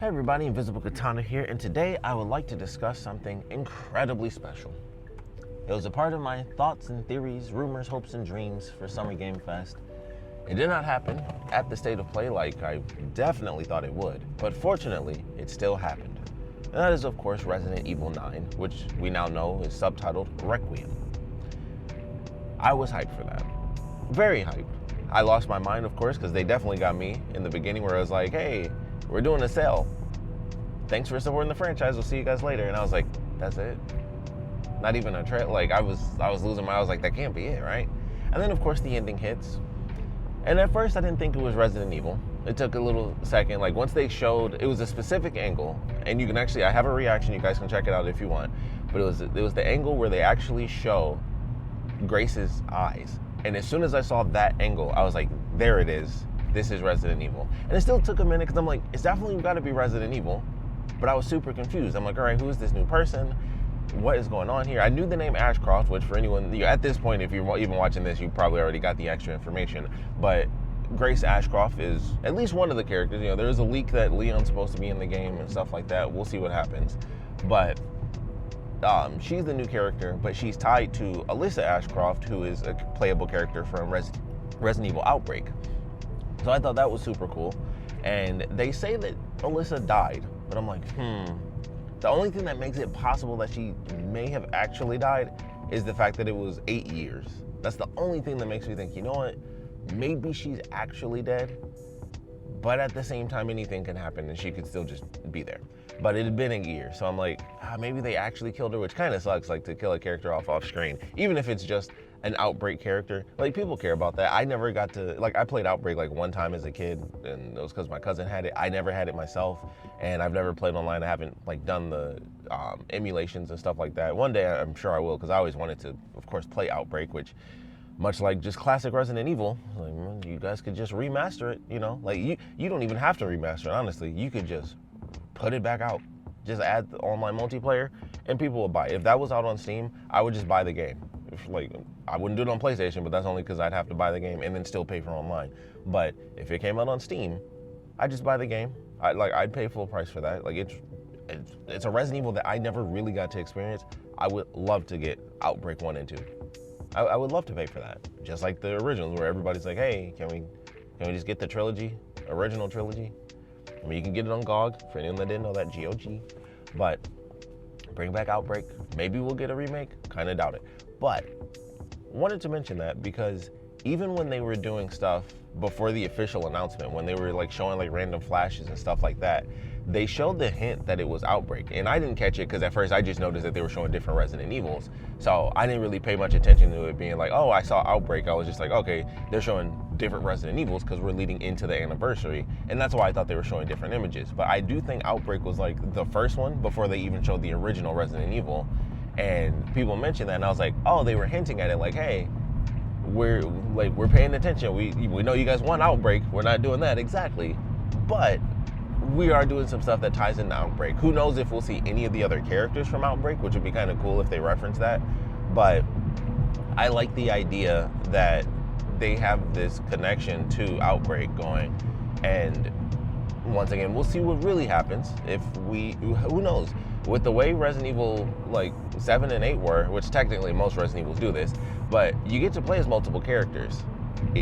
Hey everybody, Invisiblekatana here, and today I would like to discuss something incredibly special. It was a part of my thoughts and theories, rumors, hopes, and dreams for Summer Game Fest. It did not happen at the state of play like I definitely thought it would, but fortunately, it still happened. And that is, of course, Resident Evil 9, which we now know is subtitled Requiem. I was hyped for that. Very hyped. I lost my mind, of course, because they definitely got me in the beginning where I was like, hey, we're doing a sale. Thanks for supporting the franchise. We'll see you guys later. And I was like, that's it? Not even a trail. Like I was losing my. I was like, that can't be it, right? And then of course the ending hits. And at first I didn't think it was Resident Evil. It took a little second. Like once they showed, it was a specific angle, and you can actually, I have a reaction. You guys can check it out if you want. But it was the angle where they actually show Grace's eyes. And as soon as I saw that angle, I was like, there it is. This is Resident Evil. And it still took a minute because I'm like, it's definitely got to be Resident Evil. But I was super confused. I'm like, all right, who is this new person? What is going on here? I knew the name Ashcroft, which for anyone, at this point, if you're even watching this, you probably already got the extra information. But Grace Ashcroft is at least one of the characters. There is a leak that Leon's supposed to be in the game and stuff like that. We'll see what happens. But she's the new character, but she's tied to Alyssa Ashcroft, who is a playable character from Resident Evil Outbreak. So I thought that was super cool. And they say that Alyssa died, but I'm like, The only thing that makes it possible that she may have actually died is the fact that it was 8 years. That's the only thing that makes me think, you know what? Maybe she's actually dead, but at the same time, anything can happen and she could still just be there. But it had been a year, so I'm like, maybe they actually killed her, which kind of sucks, like to kill a character off screen, even if it's just an Outbreak character. Like people care about that. I never got to, like I played Outbreak like one time as a kid, and it was because my cousin had it. I never had it myself, and I've never played online. I haven't like done the emulations and stuff like that. One day I'm sure I will, because I always wanted to, of course, play Outbreak, which much like just classic Resident Evil, like, you guys could just remaster it, like you don't even have to remaster it, honestly. You could just put it back out, just add the online multiplayer, and people will buy it. If that was out on Steam, I would just buy the game. I wouldn't do it on PlayStation, but that's only because I'd have to buy the game and then still pay for online. But if it came out on Steam, I'd just buy the game. I'd pay full price for that. Like it's a Resident Evil that I never really got to experience. I would love to get Outbreak 1 and 2. I would love to pay for that. Just like the originals, where everybody's like, hey, can we just get the trilogy, original trilogy? I mean, you can get it on GOG, for anyone that didn't know that, GOG. But bring back Outbreak. Maybe we'll get a remake. Kind of doubt it. But wanted to mention that because even when they were doing stuff before the official announcement, when they were like showing like random flashes and stuff like that, they showed the hint that it was Outbreak. And I didn't catch it because at first I just noticed that they were showing different Resident Evils. So I didn't really pay much attention to it being like, oh, I saw Outbreak. I was just like, okay, they're showing different Resident Evils because we're leading into the anniversary. And that's why I thought they were showing different images. But I do think Outbreak was like the first one before they even showed the original Resident Evil. And people mentioned that, and I was like, oh, they were hinting at it, like, hey, we're paying attention. We know you guys want Outbreak. We're not doing that exactly, but we are doing some stuff that ties into Outbreak. Who knows if we'll see any of the other characters from Outbreak, which would be kind of cool if they reference that. But I like the idea that they have this connection to Outbreak going, and once again, we'll see what really happens if who knows. With the way Resident Evil like 7 and 8 were, which technically most Resident Evils do this, but you get to play as multiple characters.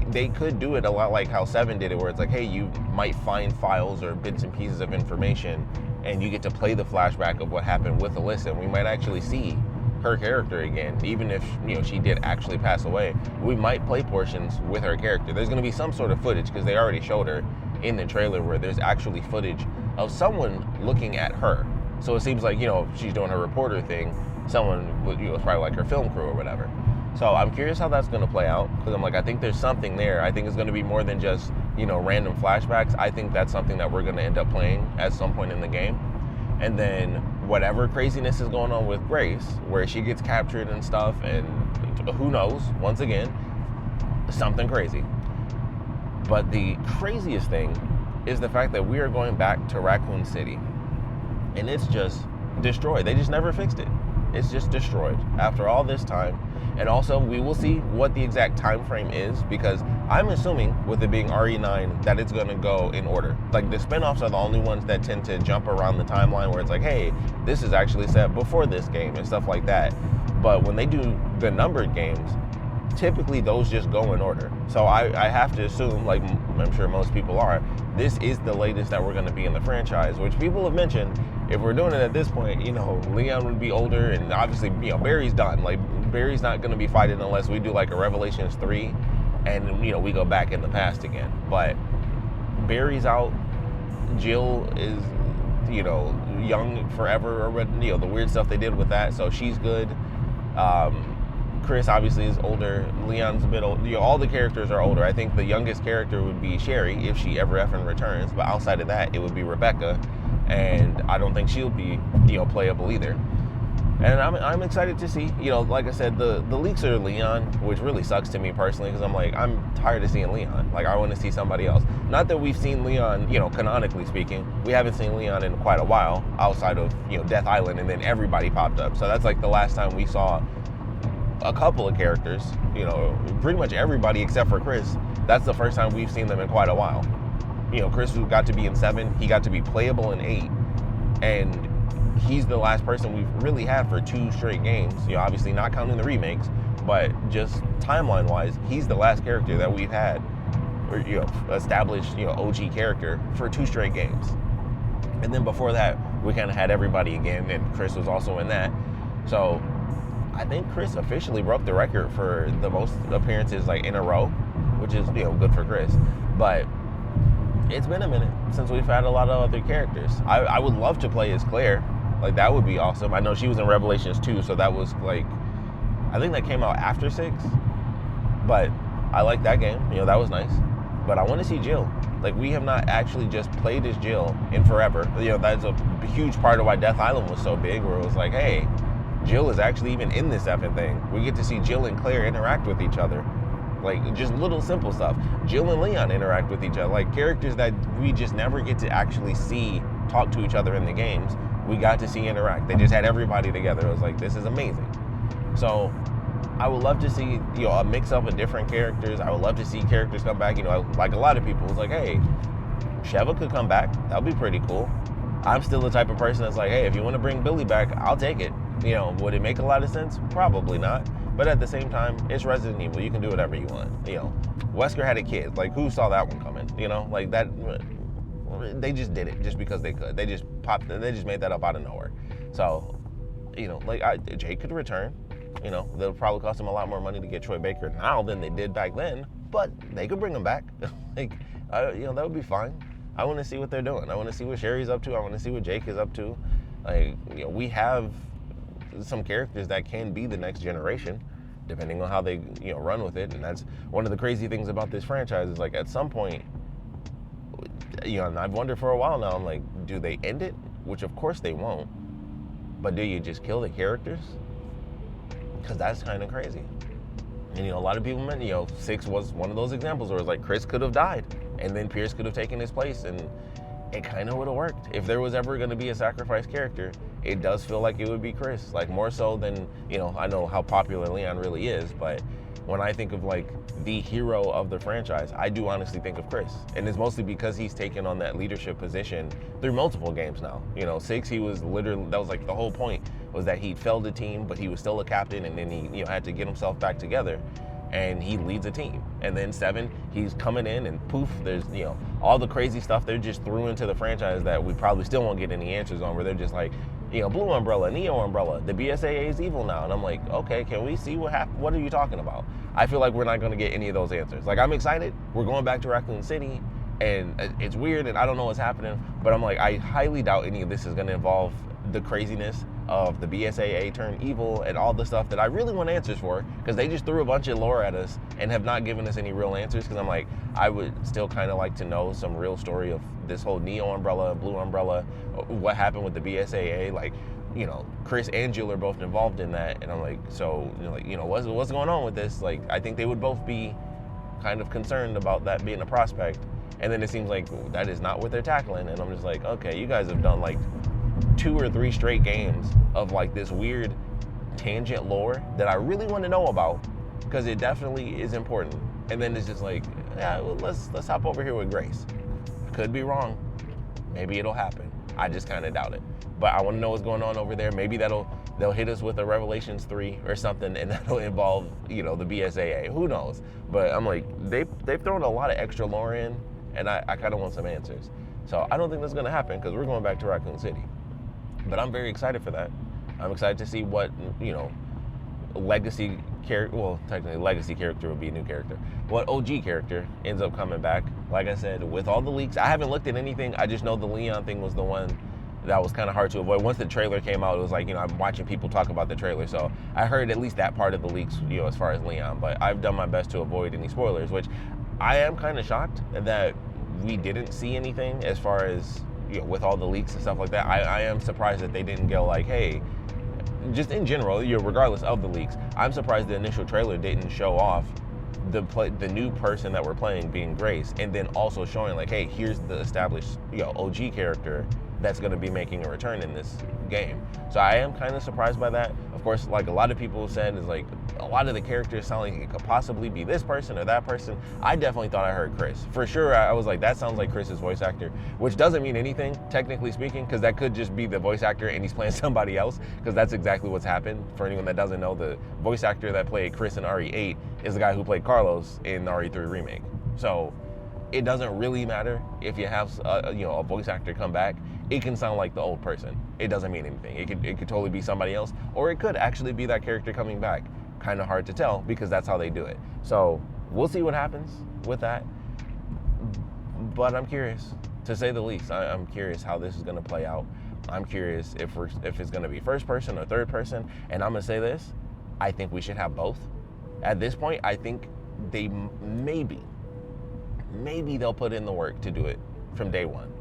They could do it a lot like how 7 did it, where it's like, hey, you might find files or bits and pieces of information, and you get to play the flashback of what happened with Alyssa, and we might actually see her character again, even if she did actually pass away. We might play portions with her character. There's going to be some sort of footage, because they already showed her in the trailer, where there's actually footage of someone looking at her. So it seems like, she's doing her reporter thing. Someone, it's probably like her film crew or whatever. So I'm curious how that's going to play out, because I'm like, I think there's something there. I think it's going to be more than just, random flashbacks. I think that's something that we're going to end up playing at some point in the game. And then whatever craziness is going on with Grace, where she gets captured and stuff, and who knows, once again, something crazy. But the craziest thing is the fact that we are going back to Raccoon City. And it's just destroyed. They just never fixed it. It's just destroyed after all this time. And also, we will see what the exact time frame is, because I'm assuming with it being RE9 that it's gonna go in order. Like the spin-offs are the only ones that tend to jump around the timeline where it's like, hey, this is actually set before this game and stuff like that. But when they do the numbered games, typically those just go in order. So I have to assume, like I'm sure most people are, this is the latest that we're gonna be in the franchise, which people have mentioned, if we're doing it at this point, Leon would be older, and obviously, Barry's done. Like, Barry's not gonna be fighting unless we do like a Revelations 3, and we go back in the past again. But Barry's out, Jill is, young forever, or the weird stuff they did with that, so she's good. Chris obviously is older. Leon's a bit old. All the characters are older. I think the youngest character would be Sherry if she ever effing returns. But outside of that, it would be Rebecca, and I don't think she'll be playable either. And I'm excited to see. Like I said, the leaks are Leon, which really sucks to me personally because I'm tired of seeing Leon. Like I want to see somebody else. Not that we've seen Leon, canonically speaking, we haven't seen Leon in quite a while outside of Death Island, and then everybody popped up. So that's like the last time we saw a couple of characters, pretty much everybody except for Chris. That's the first time we've seen them in quite a while. Chris got to be in 7, he got to be playable in 8, and he's the last person we've really had for 2 straight games. Obviously not counting the remakes, but just timeline-wise, he's the last character that we've had, or established, OG character for 2 straight games. And then before that, we kind of had everybody again, and Chris was also in that. So I think Chris officially broke the record for the most appearances in a row, which is good for Chris. But it's been a minute since we've had a lot of other characters. I would love to play as Claire. That would be awesome. I know she was in Revelations 2, so that was I think that came out after 6. But I like that game. That was nice. But I want to see Jill. We have not actually just played as Jill in forever. That's a huge part of why Death Island was so big, where it was like, hey, Jill is actually even in this effing thing. We get to see Jill and Claire interact with each other. Just little simple stuff. Jill and Leon interact with each other. Characters that we just never get to actually see talk to each other in the games, we got to see interact. They just had everybody together. It was this is amazing. So I would love to see, a mix up of different characters. I would love to see characters come back. Like a lot of people, it's hey, Sheva could come back. That would be pretty cool. I'm still the type of person that's hey, if you want to bring Billy back, I'll take it. Would it make a lot of sense? Probably not. But at the same time, it's Resident Evil. You can do whatever you want. Wesker had a kid. Who saw that one coming? That they just did it just because they could. They just made that up out of nowhere. So, Jake could return. They'll probably cost them a lot more money to get Troy Baker now than they did back then. But they could bring him back. That would be fine. I want to see what they're doing. I want to see what Sherry's up to. I want to see what Jake is up to. We have some characters that can be the next generation, depending on how they run with it. And that's one of the crazy things about this franchise is at some point, and I've wondered for a while now, I'm do they end it? Which of course they won't. But do you just kill the characters? Because that's kind of crazy. And a lot of people meant 6 was one of those examples where it's Chris could have died and then Pierce could have taken his place, and it kind of would have worked. If there was ever going to be a sacrifice character, it does feel like it would be Chris, more so than, I know how popular Leon really is, but when I think of the hero of the franchise, I do honestly think of Chris. And it's mostly because he's taken on that leadership position through multiple games now. 6, he was literally, that was the whole point, was that he failed a team, but he was still a captain, and then he had to get himself back together, and he leads a team. And then 7, he's coming in, and poof, there's all the crazy stuff they just threw into the franchise that we probably still won't get any answers on, where they're just Blue Umbrella, Neo Umbrella, the BSAA is evil now. And I'm okay, can we see what happened? What are you talking about? I feel like we're not going to get any of those answers. I'm excited. We're going back to Raccoon City, and it's weird, and I don't know what's happening, but I'm I highly doubt any of this is going to involve the craziness of the BSAA turn evil and all the stuff that I really want answers for, because they just threw a bunch of lore at us and have not given us any real answers. Because I'm I would still kind of like to know some real story of this whole Neo Umbrella, Blue Umbrella, what happened with the BSAA. Chris and Jill are both involved in that, and I'm so what's going on with this? I think they would both be kind of concerned about that being a prospect, and then it seems that is not what they're tackling, and I'm just okay, you guys have done 2 or 3 straight games of this weird tangent lore that I really want to know about, because it definitely is important. and then it's just like, yeah, well, let's hop over here with Grace. Could be wrong. Maybe it'll happen. I just kind of doubt it. But I want to know what's going on over there. Maybe they'll hit us with a Revelations 3 or something, and that'll involve, the BSAA. Who knows? But I'm like, they've thrown a lot of extra lore in, and I kind of want some answers. So I don't think that's going to happen because we're going back to Raccoon City. But I'm very excited for that. I'm excited to see what, legacy character, well, technically legacy character would be a new character. What OG character ends up coming back. Like I said, with all the leaks, I haven't looked at anything. I just know the Leon thing was the one that was kind of hard to avoid. Once the trailer came out, it was like, I'm watching people talk about the trailer. So I heard at least that part of the leaks, as far as Leon. But I've done my best to avoid any spoilers, which I am kind of shocked that we didn't see anything as far as, with all the leaks and stuff like that. I am surprised that they didn't go like, hey, just in general, regardless of the leaks, I'm surprised the initial trailer didn't show off the new person that we're playing being Grace, and then also showing like, hey, here's the established OG character that's going to be making a return in this game. So I am kind of surprised by that. Of course, like a lot of people said, is like a lot of the characters sound like it could possibly be this person or that person. I definitely thought I heard Chris. For sure, I was like, that sounds like Chris's voice actor, which doesn't mean anything, technically speaking, because that could just be the voice actor and he's playing somebody else, because that's exactly what's happened. For anyone that doesn't know, the voice actor that played Chris in RE8 is the guy who played Carlos in RE3 Remake. So it doesn't really matter if you have a voice actor come back. It can sound like the old person. It doesn't mean anything. It could totally be somebody else, or it could actually be that character coming back. Kind of hard to tell because that's how they do it. So we'll see what happens with that. But I'm curious, to say the least. I'm curious how this is going to play out. I'm curious if it's going to be first person or third person. And I'm going to say this: I think we should have both. At this point, I think they maybe they'll put in the work to do it from day one.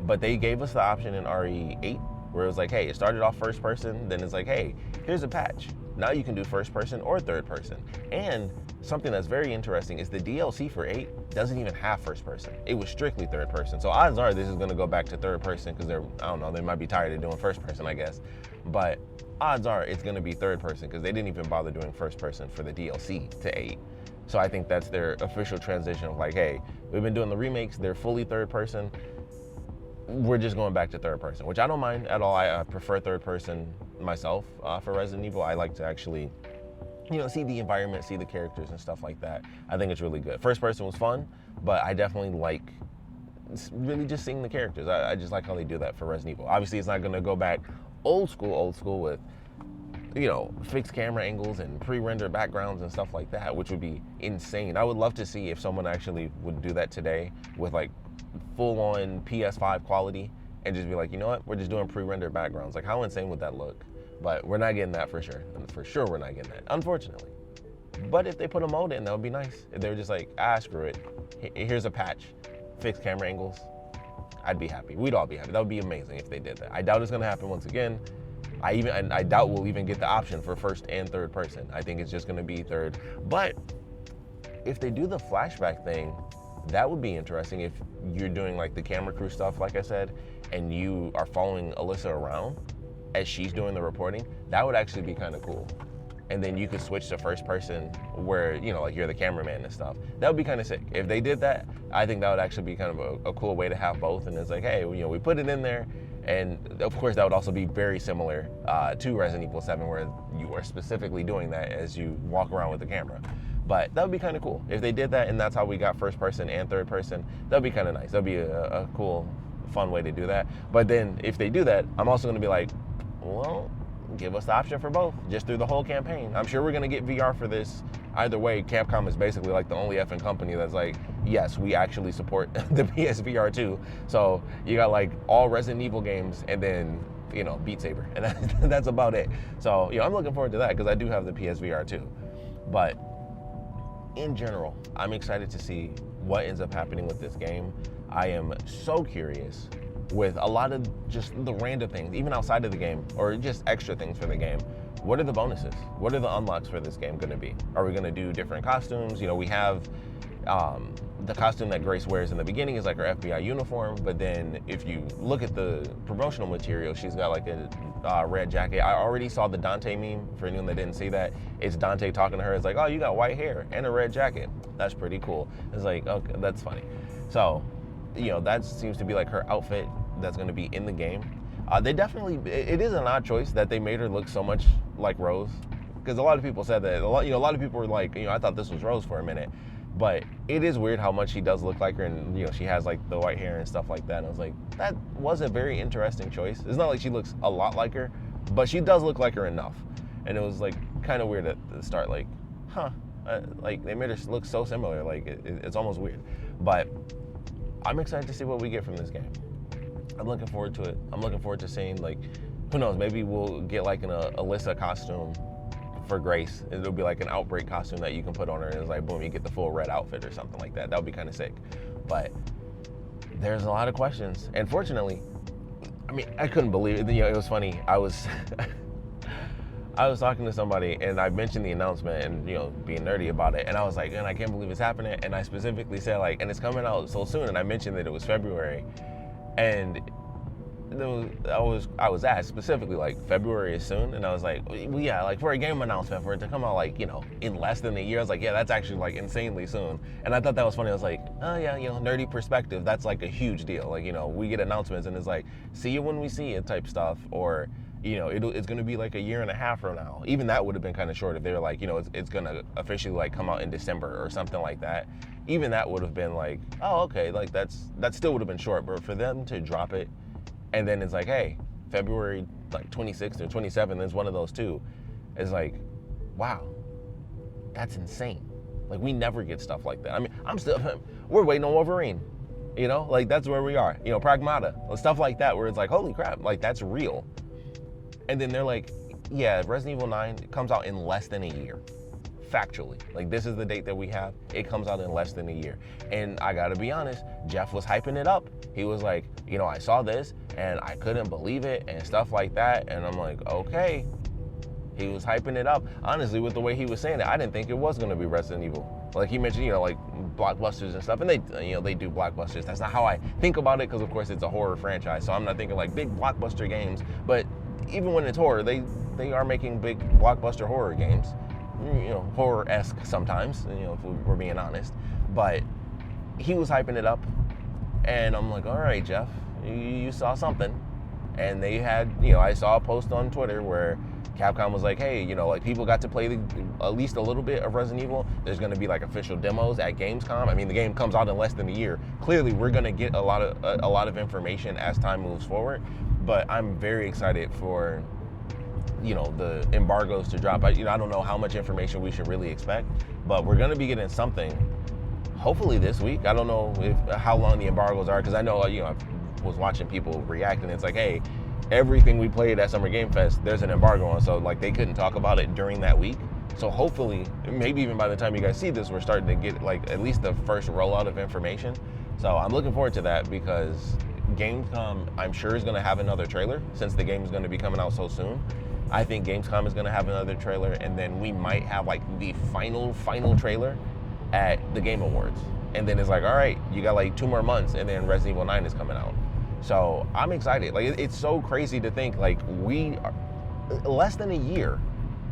But they gave us the option in RE8 where it was like, hey, it started off first person, then it's like, hey, here's a patch. Now you can do first person or third person. And something that's very interesting is the DLC for 8 doesn't even have first person. It was strictly third person. So odds are this is going to go back to third person because they might be tired of doing first person, I guess. But odds are it's going to be third person because they didn't even bother doing first person for the DLC to 8. So I think that's their official transition of like, hey, we've been doing the remakes, they're fully third person. We're just going back to third person, which I don't mind at all. I prefer third person myself for Resident Evil. I like to actually, see the environment, see the characters and stuff like that. I think it's really good. First person was fun, but I definitely like really just seeing the characters. I just like how they do that for Resident Evil. Obviously, it's not going to go back old school with, fixed camera angles and pre-rendered backgrounds and stuff like that, which would be insane. I would love to see if someone actually would do that today with like full-on PS5 quality and just be like, you know what, we're just doing pre-rendered backgrounds. Like, how insane would that look? But we're not getting that for sure. And for sure we're not getting that, unfortunately. But if they put a mode in, that would be nice. If they were just like, screw it, here's a patch, fixed camera angles, I'd be happy. We'd all be happy. That would be amazing if they did that. I doubt it's gonna happen once again. I doubt we'll even get the option for first and third person. I think it's just gonna be third. But if they do the flashback thing, that would be interesting. If you're doing like the camera crew stuff, like I said, and you are following Alyssa around as she's doing the reporting, that would actually be kind of cool. And then you could switch to first person where, like you're the cameraman and stuff. That would be kind of sick. If they did that, I think that would actually be kind of a cool way to have both. And it's like, hey, we put it in there. And of course, that would also be very similar to Resident Evil 7, where you are specifically doing that as you walk around with the camera. But that would be kind of cool. If they did that and that's how we got first person and third person, that would be kind of nice. That would be a cool, fun way to do that. But then if they do that, I'm also going to be like, well, give us the option for both, just through the whole campaign. I'm sure we're going to get VR for this. Either way, Capcom is basically like the only effing company that's like, yes, we actually support the PSVR 2. So you got like all Resident Evil games and then, Beat Saber. And that's about it. So, I'm looking forward to that because I do have the PSVR 2. But in general, I'm excited to see what ends up happening with this game. I am so curious with a lot of just the random things, even outside of the game, or just extra things for the game. What are the bonuses? What are the unlocks for this game going to be? Are we going to do different costumes? You know, we have the costume that Grace wears in the beginning is like her FBI uniform, but then if you look at the promotional material, she's got like a red jacket. I already saw the Dante meme. For anyone that didn't see that, it's Dante talking to her. It's like, oh, you got white hair and a red jacket. That's pretty cool. It's like, okay, that's funny. So, you know, that seems to be like her outfit that's going to be in the game. They definitely, it is an odd choice that they made her look so much like Rose, because a lot of people said that. A lot of people were like, I thought this was Rose for a minute. But it is weird how much she does look like her, and she has like the white hair and stuff like that. And I was like, that was a very interesting choice. It's not like she looks a lot like her, but she does look like her enough. And it was like kind of weird at the start, like, like they made her look so similar, like it's almost weird. But I'm excited to see what we get from this game. I'm looking forward to it. I'm looking forward to seeing, like, who knows, maybe we'll get like an Alyssa costume for Grace. It'll be like an Outbreak costume that you can put on her, and it's like, boom, you get the full red outfit or something like that. That would be kind of sick. But there's a lot of questions, and fortunately, I mean, I couldn't believe it. It was funny. I was talking to somebody, and I mentioned the announcement and being nerdy about it, and I was like, and I can't believe it's happening. And I specifically said, like, and it's coming out so soon, and I mentioned that it was February, and I was asked specifically, like, February is soon, and I was like, well, yeah, like for a game announcement for it to come out like in less than a year, I was like, yeah, that's actually like insanely soon. And I thought that was funny. I was like, oh yeah, nerdy perspective, that's like a huge deal. Like, we get announcements and it's like, see you when we see it type stuff, or it's going to be like a year and a half from now. Even that would have been kind of short if they were like, it's going to officially like come out in December or something like that. Even that would have been like, oh, okay, like that still would have been short. But for them to drop it, and then it's like, hey, February like 26th or 27th is one of those two. It's like, wow, that's insane. Like, we never get stuff like that. I mean, we're waiting on Wolverine. Like, that's where we are. Pragmata, stuff like that, where it's like, holy crap, like, that's real. And then they're like, yeah, Resident Evil 9 comes out in less than a year. Factually, like, this is the date that we have. It comes out in less than a year. And I gotta be honest, Jeff was hyping it up. He was like, I saw this and I couldn't believe it and stuff like that. And I'm like, okay. He was hyping it up. Honestly, with the way he was saying it, I didn't think it was gonna be Resident Evil. Like, he mentioned, like blockbusters and stuff, and they do blockbusters. That's not how I think about it, because of course it's a horror franchise. So I'm not thinking like big blockbuster games, but even when it's horror, they are making big blockbuster horror games. Horror-esque sometimes, if we're being honest. But he was hyping it up, and I'm like, all right, Jeff, you saw something. And they had, I saw a post on Twitter where Capcom was like, hey, like, people got to play at least a little bit of Resident Evil. There's going to be like official demos at Gamescom. I mean, the game comes out in less than a year. Clearly, we're going to get a lot of information as time moves forward. But I'm very excited for the embargoes to drop. I don't know how much information we should really expect, but we're going to be getting something hopefully this week. I don't know how long the embargoes are, because I know I was watching people react, and it's like, hey, everything we played at Summer Game Fest, there's an embargo on, so like they couldn't talk about it during that week. So hopefully, maybe even by the time you guys see this, we're starting to get like at least the first rollout of information. So I'm looking forward to that, because Gamescom, I'm sure, is going to have another trailer, since the game is going to be coming out so soon. I think Gamescom is going to have another trailer, and then we might have like the final trailer at the Game Awards. And then it's like, all right, you got like 2 more months, and then Resident Evil 9 is coming out. So I'm excited. Like, it's so crazy to think, like, we are less than a year,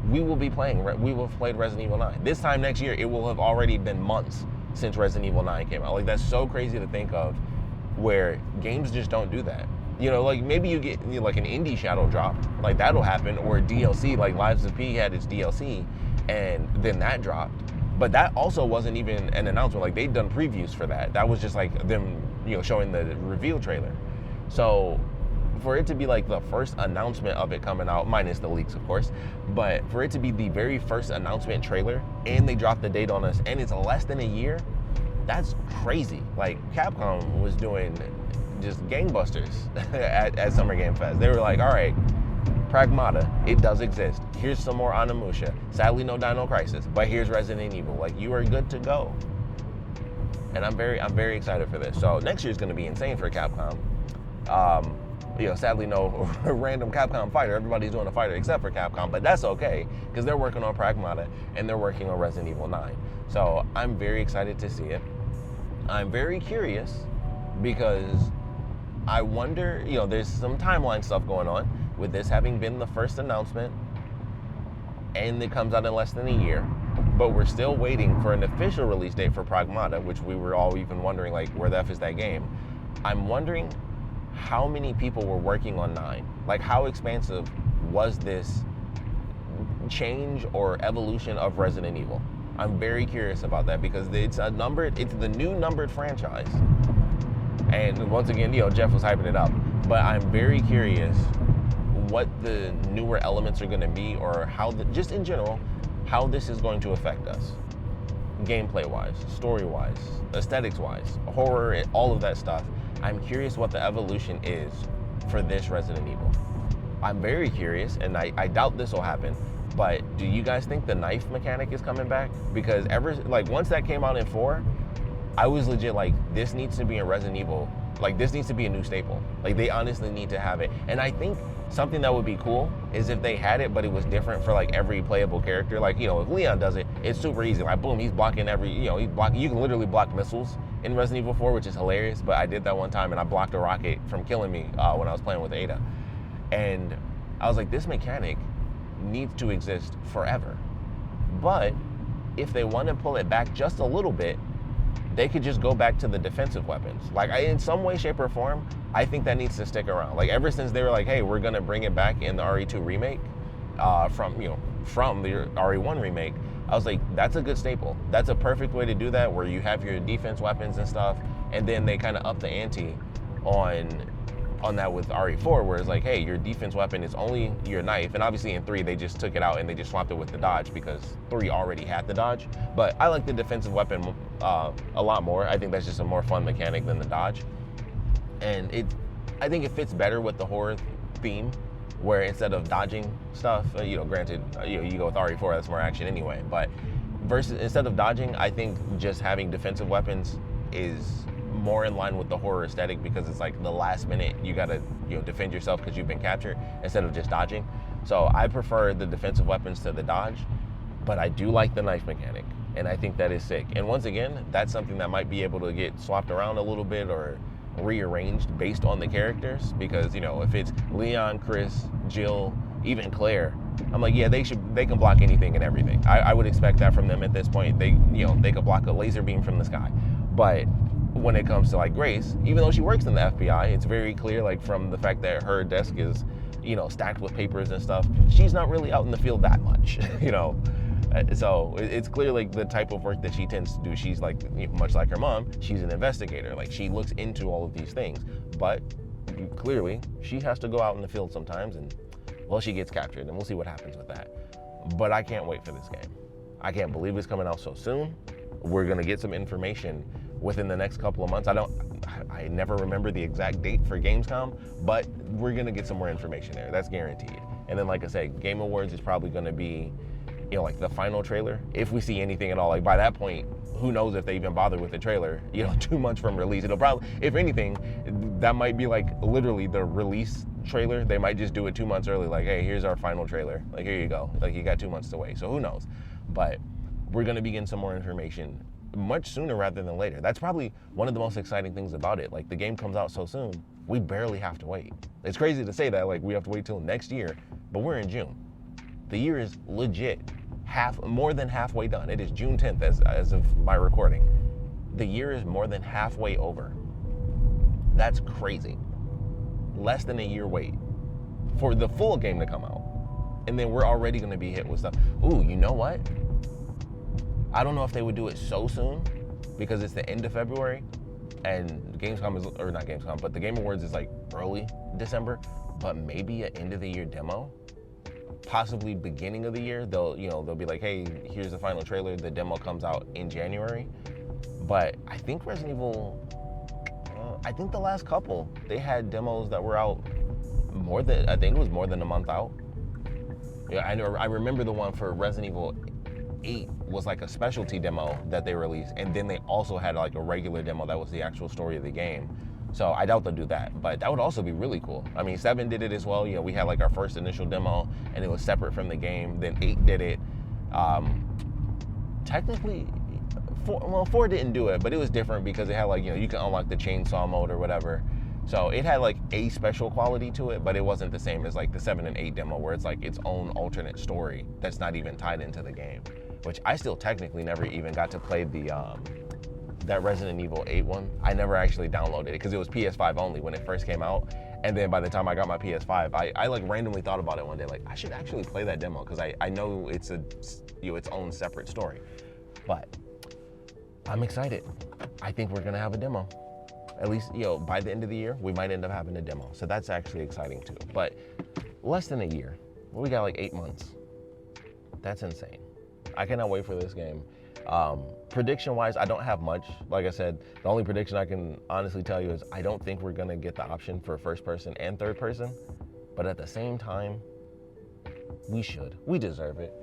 we will have played Resident Evil 9. This time next year, it will have already been months since Resident Evil 9 came out. Like, that's so crazy to think of, where games just don't do that. Like, maybe you get like an indie shadow drop, like that'll happen, or DLC, like Lives of P had its DLC, and then that dropped. But that also wasn't even an announcement. Like, they'd done previews for that. That was just like them, showing the reveal trailer. So for it to be like the first announcement of it coming out, minus the leaks, of course, but for it to be the very first announcement trailer, and they dropped the date on us, and it's less than a year, that's crazy. Like, Capcom was doing just gangbusters at Summer Game Fest. They were like, all right, Pragmata, it does exist. Here's some more Onimusha. Sadly, no Dino Crisis, but here's Resident Evil. Like, you are good to go. And I'm very excited for this. So next year's going to be insane for Capcom. Sadly, no random Capcom fighter. Everybody's doing a fighter except for Capcom, but that's okay because they're working on Pragmata and they're working on Resident Evil 9. So I'm very excited to see it. I'm very curious because I wonder, there's some timeline stuff going on with this having been the first announcement and it comes out in less than a year, but we're still waiting for an official release date for Pragmata, which we were all even wondering, like, where the F is that game? I'm wondering how many people were working on 9? Like, how expansive was this change or evolution of Resident Evil? I'm very curious about that because it's the new numbered franchise. And once again, Jeff was hyping it up, but I'm very curious what the newer elements are going to be, or just in general, how this is going to affect us. Gameplay-wise, story-wise, aesthetics-wise, horror, all of that stuff. I'm curious what the evolution is for this Resident Evil. I'm very curious, and I doubt this will happen, but do you guys think the knife mechanic is coming back? Because once that came out in 4, I was legit like, this needs to be in Resident Evil. Like, this needs to be a new staple. Like, they honestly need to have it. And I think something that would be cool is if they had it, but it was different for like every playable character. Like, if Leon does it, it's super easy. Like, boom, he's blocking you can literally block missiles in Resident Evil 4, which is hilarious. But I did that one time and I blocked a rocket from killing me when I was playing with Ada. And I was like, this mechanic needs to exist forever. But if they want to pull it back just a little bit, they could just go back to the defensive weapons. Like, in some way, shape, or form, I think that needs to stick around. Like, ever since they were like, hey, we're gonna bring it back in the RE2 remake, from the RE1 remake, I was like, that's a good staple. That's a perfect way to do that, where you have your defense weapons and stuff, and then they kind of up the ante on that with RE4, where it's like, hey, your defense weapon is only your knife. And obviously in 3, they just took it out and they just swapped it with the dodge because 3 already had the dodge. But I like the defensive weapon a lot more. I think that's just a more fun mechanic than the dodge. And I think it fits better with the horror theme, where instead of dodging stuff, granted, you go with RE4, that's more action anyway. But instead of dodging, I think just having defensive weapons is more in line with the horror aesthetic, because it's like the last minute you gotta defend yourself because you've been captured instead of just dodging. So I prefer the defensive weapons to the dodge, but I do like the knife mechanic, and I think that is sick. And once again, that's something that might be able to get swapped around a little bit or rearranged based on the characters, because if it's Leon, Chris, Jill, even Claire, I'm like, yeah, they can block anything and everything. I would expect that from them at this point. They could block a laser beam from the sky. But when it comes to like Grace, even though she works in the FBI, it's very clear, like, from the fact that her desk is, stacked with papers and stuff, she's not really out in the field that much, So it's clear, like, the type of work that she tends to do. She's like, much like her mom, she's an investigator. Like, she looks into all of these things, but clearly she has to go out in the field sometimes, and well, she gets captured, and we'll see what happens with that. But I can't wait for this game. I can't believe it's coming out so soon. We're gonna get some information within the next couple of months. I never remember the exact date for Gamescom, but we're gonna get some more information there. That's guaranteed. And then, like I said, Game Awards is probably gonna be, like the final trailer, if we see anything at all. Like, by that point, who knows if they even bother with the trailer, 2 months from release. It'll probably, if anything, that might be like literally the release trailer. They might just do it 2 months early, like, hey, here's our final trailer. Like, here you go. Like, you got 2 months to wait. So who knows? But we're gonna be getting some more information much sooner rather than later. That's probably one of the most exciting things about it. Like, the game comes out so soon, we barely have to wait. It's crazy to say that, like, we have to wait till next year, but we're in June. The year is legit more than halfway done. It is June 10th as of my recording. The year is more than halfway over. That's crazy. Less than a year wait for the full game to come out. And then we're already gonna be hit with stuff. Ooh, you know what? I don't know if they would do it so soon because it's the end of February and Gamescom is, or not Gamescom, but the Game Awards is like early December, but maybe an end of the year demo, possibly beginning of the year. They'll be like, hey, here's the final trailer. The demo comes out in January. But I think Resident Evil, I think the last couple, they had demos that were out I think it was more than a month out. Yeah, I remember the one for Resident Evil 8 was like a specialty demo that they released, and then they also had like a regular demo that was the actual story of the game. So I doubt they'll do that, but that would also be really cool. I mean, 7 did it as well. You know, we had like our first initial demo and it was separate from the game. Then 8 did it. Technically, 4 didn't do it, but it was different because it had like, you know, you can unlock the chainsaw mode or whatever. So it had like a special quality to it, but it wasn't the same as like the 7 and 8 demo where it's like its own alternate story that's not even tied into the game, which I still technically never even got to play that Resident Evil 8 one. I never actually downloaded it because it was PS5 only when it first came out. And then by the time I got my PS5, I like randomly thought about it one day, like I should actually play that demo because I know it's its own separate story. But I'm excited. I think we're gonna have a demo. At least, you know, by the end of the year, we might end up having a demo. So that's actually exciting too. But less than a year. We got like 8 months. That's insane. I cannot wait for this game. Prediction-wise, I don't have much. Like I said, the only prediction I can honestly tell you is I don't think we're gonna get the option for first person and third person. But at the same time, we should. We deserve it.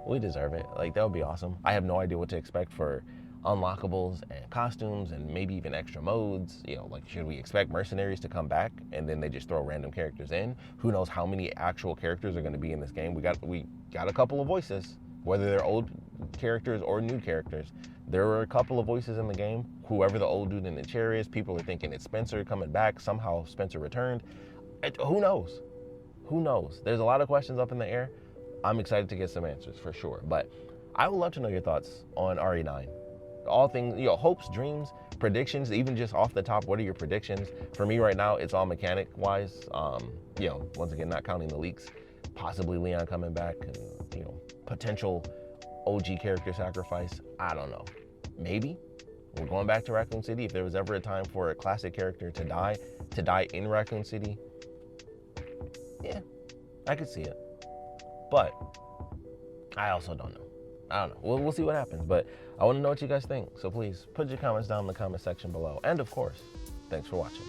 We deserve it. Like, that would be awesome. I have no idea what to expect for unlockables and costumes and maybe even extra modes. You know, like, should we expect mercenaries to come back and then they just throw random characters in? Who knows how many actual characters are going to be in this game? We got a couple of voices, whether they're old characters or new characters. There were a couple of voices in the game. Whoever the old dude in the chair is, people are thinking it's Spencer coming back. Somehow Spencer returned. Who knows? Who knows? There's a lot of questions up in the air. I'm excited to get some answers for sure. But I would love to know your thoughts on RE9. All things, you know, hopes, dreams, predictions, even just off the top, what are your predictions? For me right now, it's all mechanic wise. You know, once again, not counting the leaks, possibly Leon coming back and, you know, potential OG character sacrifice. I don't know. Maybe we're going back to Raccoon City. If there was ever a time for a classic character to die in Raccoon City, yeah, I could see it. But I also don't know. I don't know. We'll see what happens. But I want to know what you guys think. So please put your comments down in the comment section below. And of course, thanks for watching.